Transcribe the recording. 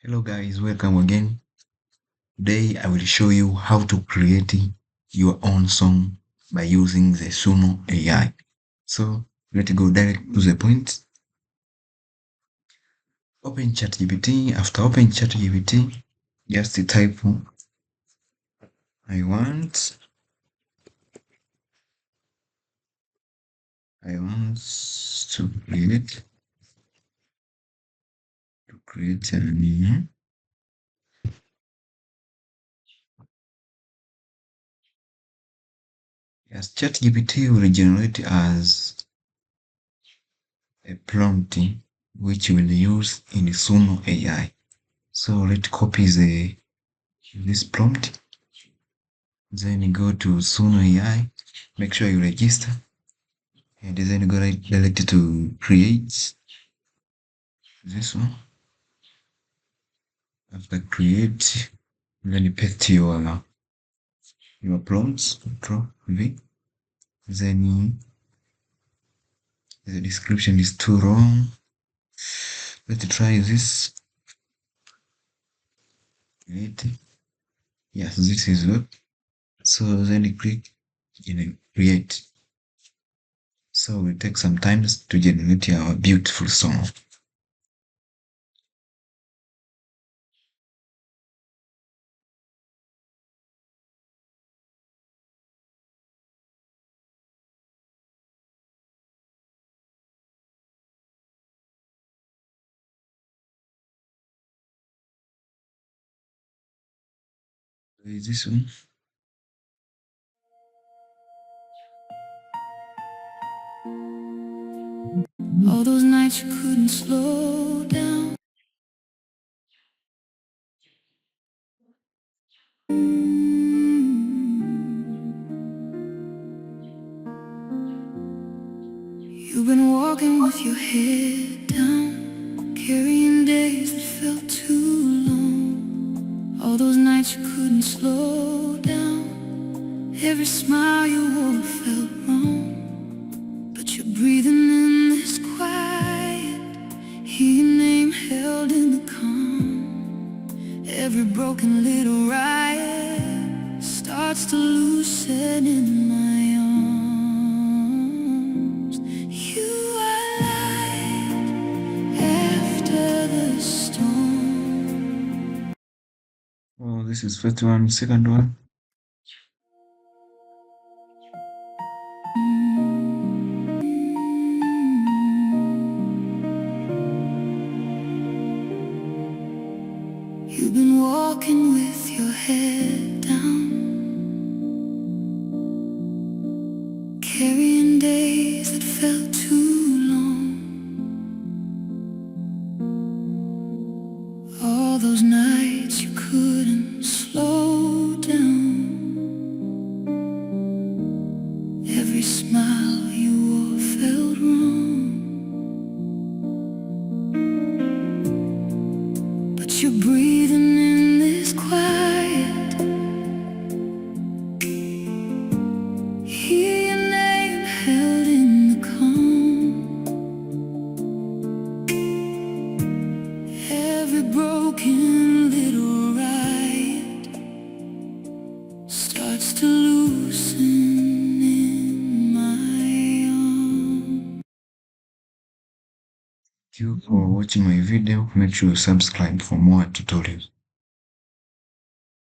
Hello guys, welcome again. Today I will show you how to create your own song by using the Suno AI. So let's go direct to the point. Open ChatGPT. After open ChatGPT, just type I want to create an yes, ChatGPT will generate as a prompt which we'll use in Suno AI. So let's copy this prompt. Then you go to Suno AI, make sure you register, and then you go directly to create this one. After create, then you paste your prompts, Control V. Then the description is too long. Let's try this. Create. Yes, this is good. So then you click in create. So it will take some time to generate our beautiful song. Is this one? All those nights you couldn't slow down. You've been walking with your head down, carrying days that felt too long. All those nights you couldn't slow down. Every smile you wore felt wrong. But you're breathing in this quiet, hear your name held in the calm. Every broken little riot starts to loosen in my arms. You are light after the storm. Oh, this is first one, second one. You've been walking with your head down, carrying days that felt too long. All those nights you couldn't slow down. Every smile you wore felt wrong. But you're breathing in this quiet, hear your name held in the calm. Every broken little riot starts to loosen in my arms. Thank you for watching my video. Make sure you subscribe for more tutorials.